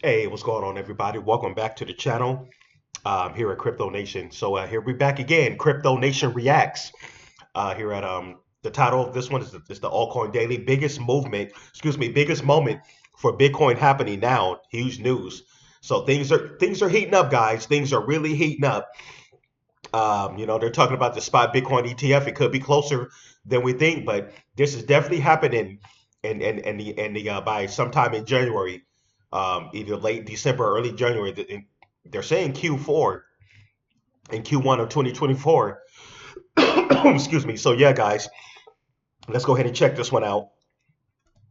Hey, what's going on, everybody? Welcome back to the channel here at Crypto Nation. So here we back again. Crypto Nation reacts. Here at the title of this one is the Altcoin Daily. Biggest moment for Bitcoin happening now. Huge news. So things are heating up, guys. Things are really heating up. They're talking about the spot Bitcoin ETF. It could be closer than we think, but this is definitely happening in the by sometime in January, either late December or early January. They're saying Q4 and Q1 of 2024. Excuse me. So yeah, guys, let's go ahead and check this one out.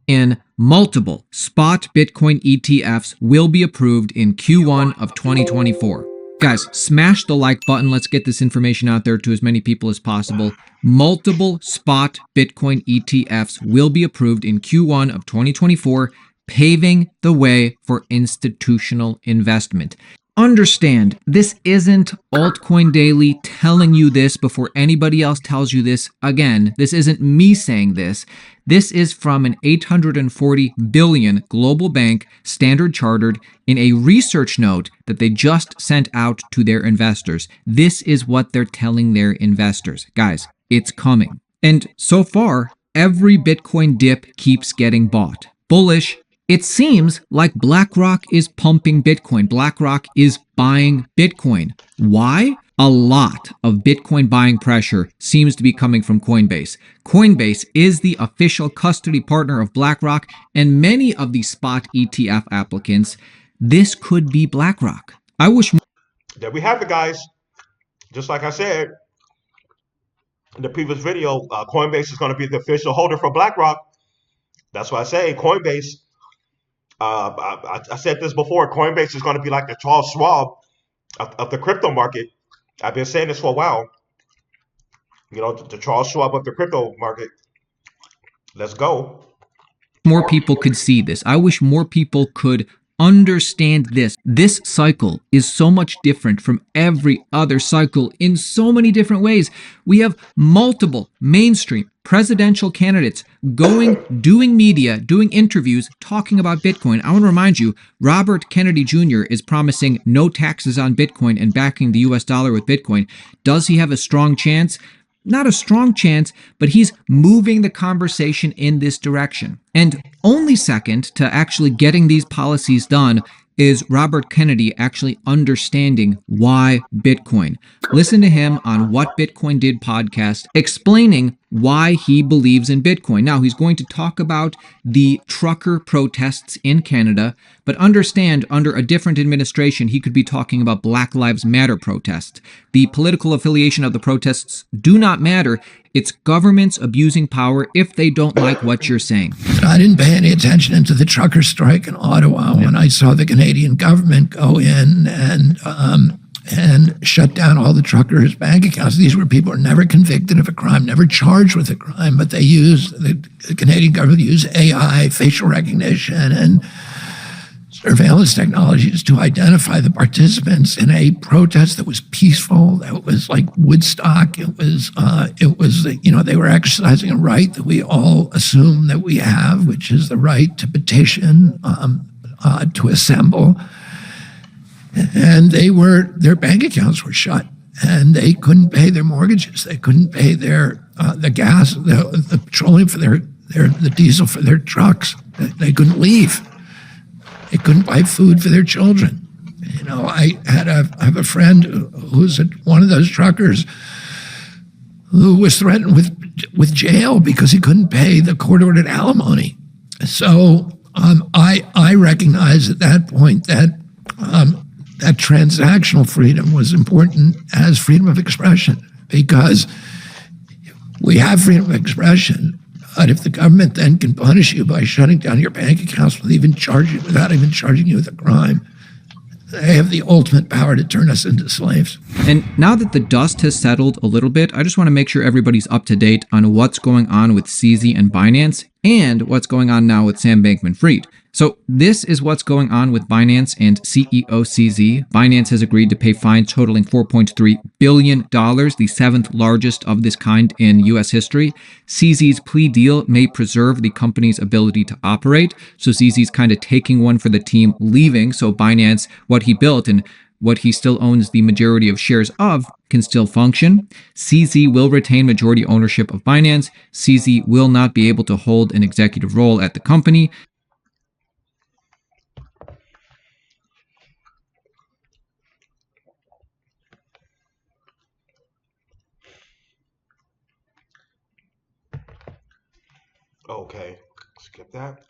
And multiple spot Bitcoin ETFs will be approved in Q1 of 2024. Guys, smash the like button. Let's get this information out there to as many people as possible. Multiple spot Bitcoin ETFs will be approved in Q1 of 2024, paving the way for institutional investment. Understand, this isn't Altcoin Daily telling you this before anybody else tells you this. Again, this isn't me saying this. This is from an $840 billion global bank, Standard Chartered, in a research note that they just sent out to their investors. This is what they're telling their investors. Guys, it's coming. And so far, every Bitcoin dip keeps getting bought. Bullish. It seems like BlackRock is pumping Bitcoin. BlackRock is buying Bitcoin. Why? A lot of Bitcoin buying pressure seems to be coming from Coinbase. Coinbase is the official custody partner of BlackRock and many of the spot ETF applicants. This could be BlackRock. I wish. There we have it, guys. Just like I said in the previous video, Coinbase is going to be the official holder for BlackRock. That's why I say Coinbase. I said this before. Coinbase is going to be like the Charles Schwab of the crypto market. I've been saying this for a while. The Charles Schwab of the crypto market. Let's go. More people could see this. I wish more people could understand this. This cycle is so much different from every other cycle in so many different ways. We have multiple mainstream presidential candidates doing media, doing interviews, talking about Bitcoin. I want to remind you, Robert Kennedy Jr. is promising no taxes on Bitcoin and backing the US dollar with Bitcoin. Does he have a strong chance? Not a strong chance, but he's moving the conversation in this direction. And only second to actually getting these policies done is Robert Kennedy actually understanding why Bitcoin. Listen to him on What Bitcoin Did podcast, explaining why he believes in Bitcoin. Now, he's going to talk about the trucker protests in Canada, but understand, under a different administration, he could be talking about Black Lives Matter protests. The political affiliation of the protests do not matter. It's governments abusing power if they don't like what you're saying. I didn't pay any attention to the trucker strike in Ottawa when I saw the Canadian government go in and shut down all the truckers' bank accounts. These were people who were never convicted of a crime, never charged with a crime, but the Canadian government used AI, facial recognition, and surveillance technologies to identify the participants in a protest that was peaceful, that was like Woodstock. It was they were exercising a right that we all assume that we have, which is the right to petition, to assemble. And their bank accounts were shut, and they couldn't pay their mortgages. They couldn't pay their the gas, the petroleum for the diesel for their trucks. They couldn't leave. They couldn't buy food for their children. I have a friend who's one of those truckers who was threatened with jail because he couldn't pay the court-ordered alimony. So I recognize at that point that that transactional freedom was important as freedom of expression, because we have freedom of expression. But if the government then can punish you by shutting down your bank accounts without even charging you with a crime, they have the ultimate power to turn us into slaves. And now that the dust has settled a little bit, I just want to make sure everybody's up to date on what's going on with CZ and Binance and what's going on now with Sam Bankman-Fried. So this is what's going on with Binance and CEO CZ. Binance has agreed to pay fines totaling $4.3 billion, the seventh largest of this kind in U.S. history. CZ's plea deal may preserve the company's ability to operate. So CZ's kind of taking one for the team, leaving. So Binance, what he built and what he still owns the majority of shares of, can still function. CZ will retain majority ownership of Binance. CZ will not be able to hold an executive role at the company. Okay, skip that.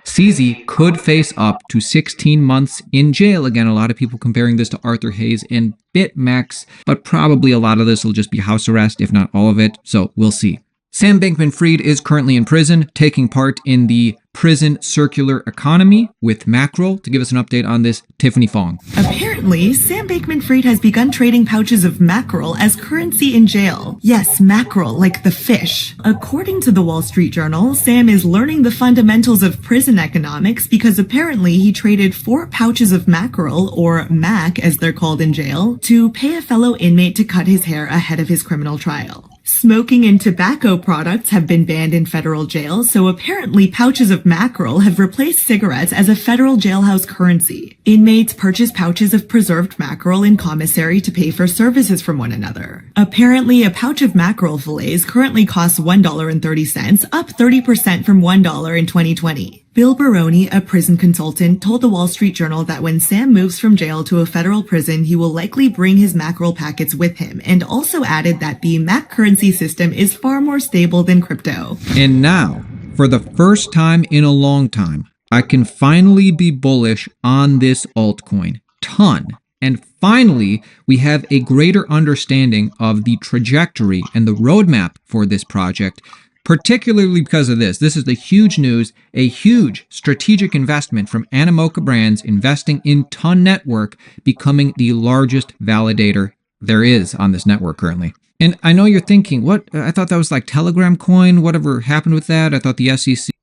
CZ could face up to 16 months in jail. Again, a lot of people comparing this to Arthur Hayes and BitMEX, but probably a lot of this will just be house arrest, if not all of it. So we'll see. Sam Bankman-Fried is currently in prison, taking part in the prison circular economy with Mackerel. To give us an update on this, Tiffany Fong. Apparently, Sam Bankman-Fried has begun trading pouches of mackerel as currency in jail. Yes, mackerel, like the fish. According to the Wall Street Journal, Sam is learning the fundamentals of prison economics because apparently he traded 4 pouches of mackerel, or mac as they're called in jail, to pay a fellow inmate to cut his hair ahead of his criminal trial. Smoking and tobacco products have been banned in federal jails, so apparently pouches of mackerel have replaced cigarettes as a federal jailhouse currency. Inmates purchase pouches of preserved mackerel in commissary to pay for services from one another. Apparently, a pouch of mackerel fillets currently costs $1.30, up 30% from $1 in 2020. Bill Baroni, a prison consultant, told the Wall Street Journal that when Sam moves from jail to a federal prison, he will likely bring his mackerel packets with him, and also added that the Mac currency system is far more stable than crypto. And now, for the first time in a long time, I can finally be bullish on this altcoin, TON. And finally, we have a greater understanding of the trajectory and the roadmap for this project, particularly because of this. This is the huge news, a huge strategic investment from Animoca Brands investing in TON Network, becoming the largest validator there is on this network currently. And I know you're thinking, what? I thought that was like Telegram coin. Whatever happened with that? I thought the SEC.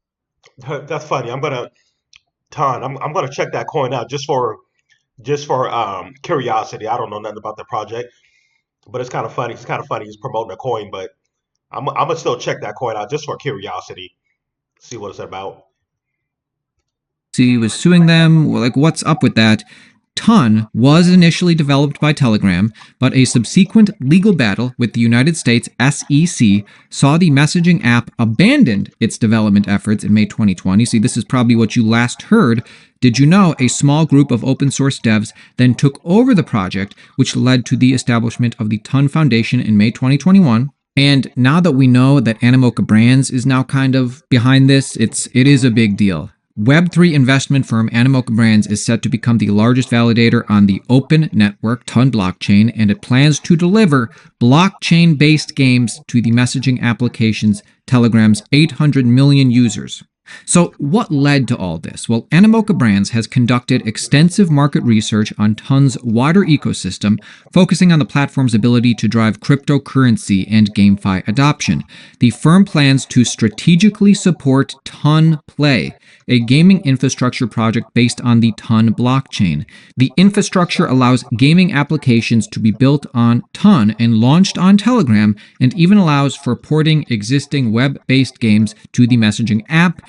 That's funny. I'm gonna check that coin out just for curiosity. I don't know nothing about the project, but it's kind of funny. It's kind of funny he's promoting a coin, but I'm gonna still check that coin out just for curiosity, see what it's about. He was suing them. Well, like, what's up with that? TON was initially developed by Telegram, but a subsequent legal battle with the United States SEC saw the messaging app abandoned its development efforts in May 2020. See, this is probably what you last heard. Did you know a small group of open source devs then took over the project, which led to the establishment of the TON Foundation in May 2021? And now that we know that Animoca Brands is now kind of behind this, it is a big deal. Web3 investment firm Animoca Brands is set to become the largest validator on the open network TON blockchain, and it plans to deliver blockchain-based games to the messaging applications Telegram's 800 million users. So what led to all this? Well, Animoca Brands has conducted extensive market research on TON's wider ecosystem, focusing on the platform's ability to drive cryptocurrency and GameFi adoption. The firm plans to strategically support TON Play, a gaming infrastructure project based on the TON blockchain. The infrastructure allows gaming applications to be built on TON and launched on Telegram, and even allows for porting existing web-based games to the messaging app.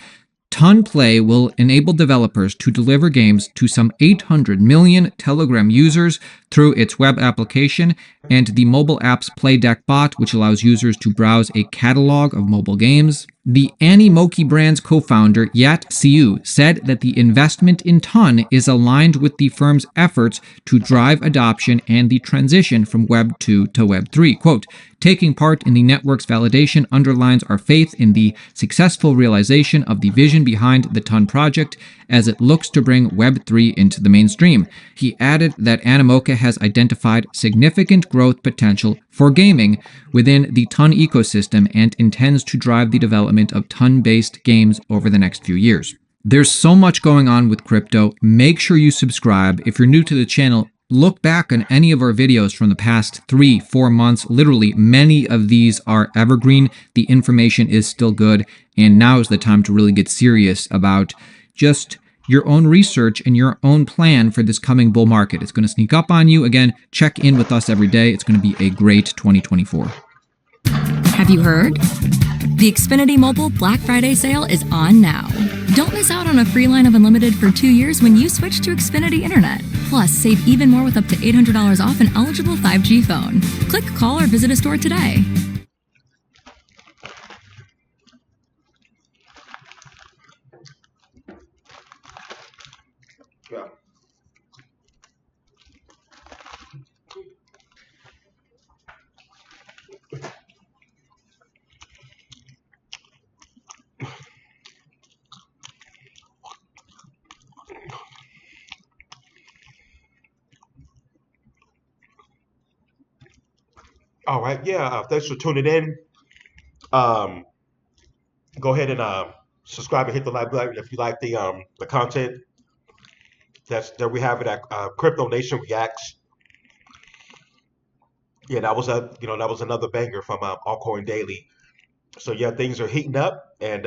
TON Play will enable developers to deliver games to some 800 million Telegram users through its web application and the mobile app's Play Deck bot, which allows users to browse a catalog of mobile games. The Animoca Brands co-founder, Yat Siu, said that the investment in TON is aligned with the firm's efforts to drive adoption and the transition from Web 2 to Web 3. Quote, taking part in the network's validation underlines our faith in the successful realization of the vision behind the TON project as it looks to bring Web 3 into the mainstream. He added that Animoca has identified significant growth potential for gaming within the TON ecosystem and intends to drive the development of TON-based games over the next few years. There's so much going on with crypto. Make sure you subscribe. If you're new to the channel, look back on any of our videos from the past 3-4 months. Literally, many of these are evergreen. The information is still good. And now is the time to really get serious about just your own research and your own plan for this coming bull market. It's going to sneak up on you. Again, check in with us every day. It's going to be a great 2024. Have you heard? The Xfinity Mobile Black Friday sale is on now. Don't miss out on a free line of unlimited for 2 years when you switch to Xfinity Internet. Plus, save even more with up to $800 off an eligible 5G phone. Click, call, or visit a store today. Yeah. All right. Yeah. Thanks for tuning in. Um, Go ahead and subscribe and hit the like button if you like the content. There we have it at Crypto Nation Reacts. Yeah, that was that was another banger from Altcoin Daily. So yeah, things are heating up, and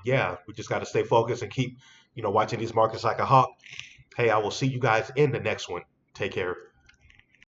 yeah, we just got to stay focused and keep watching these markets like a hawk. Hey, I will see you guys in the next one. Take care.